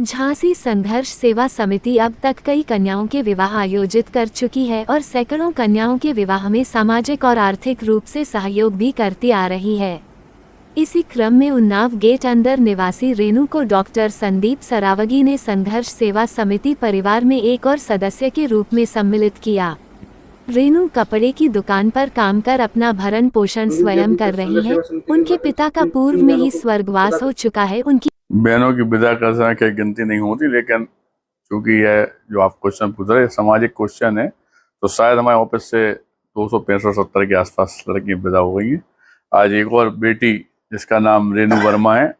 झांसी संघर्ष सेवा समिति अब तक कई कन्याओं के विवाह आयोजित कर चुकी है और सैकड़ों कन्याओं के विवाह में सामाजिक और आर्थिक रूप से सहयोग भी करती आ रही है। इसी क्रम में उन्नाव गेट अंदर निवासी रेणु को डॉक्टर संदीप सरावगी ने संघर्ष सेवा समिति परिवार में एक और सदस्य के रूप में सम्मिलित किया। रेणु कपड़े की दुकान पर काम कर अपना भरण पोषण स्वयं कर रही है। उनके पिता का पूर्व में ही स्वर्गवास हो चुका है। उनकी बहनों की विदा का समय की गिनती नहीं होती, लेकिन चूंकि यह जो आप क्वेश्चन पूछ रहे हैं सामाजिक क्वेश्चन है, तो शायद हमारे ऑफिस से 265-70 के आसपास लड़कियां विदा हो गई हैं। आज एक और बेटी जिसका नाम रेणु वर्मा है,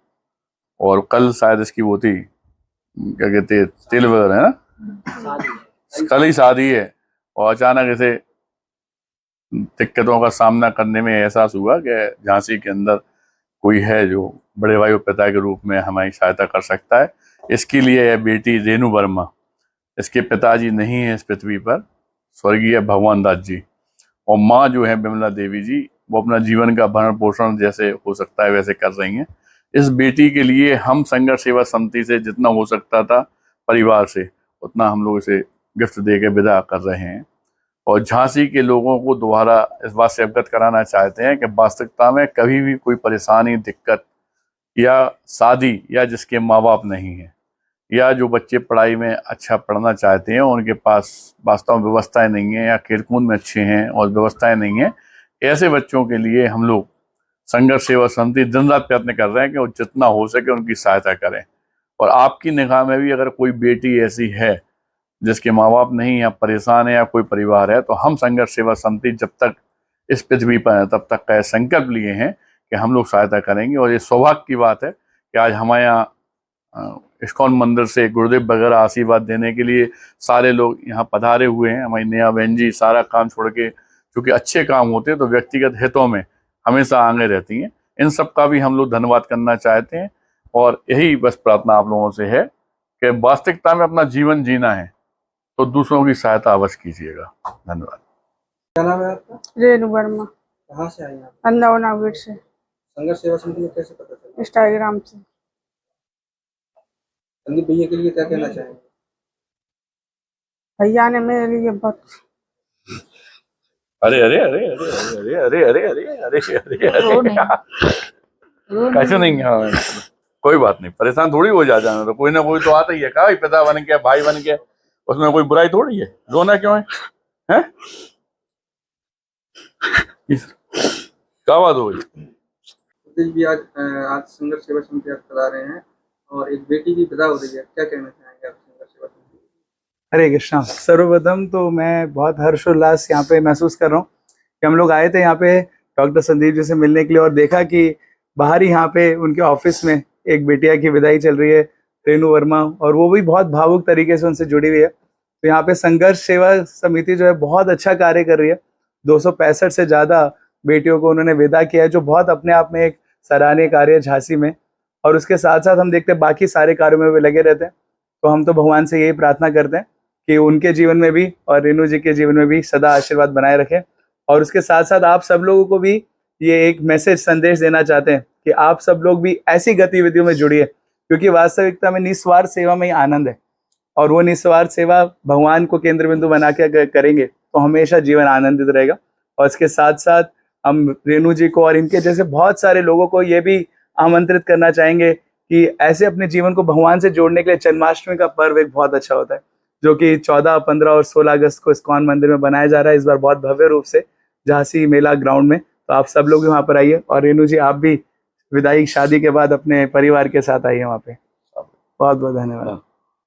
और कल शायद इसकी वो थी, क्या कहते हैं, तिल वगैरह है ना, कल ही शादी है। और अचानक इसे दिक्कतों का सामना करने में एहसास हुआ कि झांसी के अंदर कोई है जो बड़े भाई और पिता के रूप में हमारी सहायता कर सकता है। इसके लिए यह बेटी रेणु वर्मा, इसके पिताजी नहीं है इस पृथ्वी पर, स्वर्गीय भगवान दास जी, और माँ जो है विमला देवी जी, वो अपना जीवन का भरण पोषण जैसे हो सकता है वैसे कर रही हैं। इस बेटी के लिए हम संघर्ष सेवा समिति से जितना हो सकता था परिवार से, उतना हम लोग इसे गिफ्ट दे के विदा कर रहे हैं। और झांसी के लोगों को दोबारा इस बात से अवगत कराना चाहते हैं कि वास्तविकता में कभी भी कोई परेशानी, दिक्कत या शादी, या जिसके माँ बाप नहीं है, या जो बच्चे पढ़ाई में अच्छा पढ़ना चाहते हैं उनके पास वास्तव में व्यवस्थाएं नहीं है, या खेलकूद में अच्छे हैं और व्यवस्थाएं नहीं है, ऐसे बच्चों के लिए हम लोग संघर्ष सेवा समिति दिन रात प्रयत्न कर रहे हैं कि वो जितना हो सके उनकी सहायता करें। और आपकी निगाह में भी अगर कोई बेटी ऐसी है जिसके माँ बाप नहीं, या परेशान है, या कोई परिवार है, तो हम संघर्ष सेवा समिति जब तक इस पृथ्वी पर है तब तक का संकल्प लिए हैं कि हम लोग सहायता करेंगे। और ये सौभाग्य की बात है कि आज हमारे यहाँ इस्कॉन मंदिर से गुरुदेव वगैरह आशीर्वाद देने के लिए सारे लोग यहाँ पधारे हुए हैं। हमारी नेहा बहन जी सारा काम छोड़ के, क्योंकि अच्छे काम होते हैं तो व्यक्तिगत हितों में हमेशा आगे रहती हैं, इन सब का भी हम लोग धन्यवाद करना चाहते हैं। और यही बस प्रार्थना आप लोगों से है कि वास्तविकता में अपना जीवन जीना है तो दूसरों की सहायता अवश्य कीजिएगा। धन्यवाद। क्या नाम है आपका? रेणु वर्मा। कहाँ से आई आप? अंदौना गेट से। संघर्ष सेवा समिति को कैसे पता चला? इंस्टाग्राम से। संदीप भैया के लिए क्या कहना चाहेंगे? भैया ने मेरे लिए बहुत अरे अरे अरे अरे अरे अरे अरे अरे अरे अरे अरे कैसे नहीं, कोई बात नहीं, परेशान थोड़ी हो जाना, तो कोई ना कोई तो आता ही है। कहा पिता बन के, भाई बन के, उसमें कोई बुराई थोड़ी है। रोना क्यों है, हैं? क्या बात हो गई? भी आज संघर्ष सेवा समिति आप चला रहे हैं और एक बेटी की विदा हो रही है, क्या कहना चाहेंगे आप संघर्ष सेवा समिति? हरे कृष्णा। सर्वप्रथम तो मैं बहुत हर्षोल्लास यहाँ पे महसूस कर रहा हूँ कि हम लोग आए थे यहाँ पे डॉक्टर संदीप जी से मिलने के लिए, और देखा कि बाहर ही यहाँ पे उनके ऑफिस में एक बेटिया की विदाई चल रही है, रेणु वर्मा, और वो भी बहुत भावुक तरीके से उनसे जुड़ी हुई है। तो यहाँ पे संघर्ष सेवा समिति जो है बहुत अच्छा कार्य कर रही है। 265 से ज़्यादा बेटियों को उन्होंने विदा किया है, जो बहुत अपने आप में एक सराहनीय कार्य है झांसी में। और उसके साथ साथ हम देखते हैं बाकी सारे कार्यों में भी लगे रहते हैं। तो हम तो भगवान से यही प्रार्थना करते हैं कि उनके जीवन में भी और रेणु जी के जीवन में भी सदा आशीर्वाद बनाए रखें। और उसके साथ साथ आप सब लोगों को भी ये एक मैसेज, संदेश देना चाहते हैं कि आप सब लोग भी ऐसी गतिविधियों में जुड़िए, क्योंकि वास्तविकता में निस्वार्थ सेवा में ही आनंद है। और वो निस्वार्थ सेवा भगवान को केंद्र बिंदु बना के करेंगे तो हमेशा जीवन आनंदित रहेगा। और इसके साथ साथ हम रेणु जी को और इनके जैसे बहुत सारे लोगों को ये भी आमंत्रित करना चाहेंगे कि ऐसे अपने जीवन को भगवान से जोड़ने के लिए जन्माष्टमी का पर्व एक बहुत अच्छा होता है, जो कि 14, 15 और 16 अगस्त को इस्कॉन मंदिर में बनाया जा रहा है, इस बार बहुत भव्य रूप से झांसी मेला ग्राउंड में। तो आप सब लोग वहाँ पर आइए, और रेणु जी आप भी विदाई शादी के बाद अपने परिवार के साथ आइए वहाँ पे। बहुत बहुत धन्यवाद।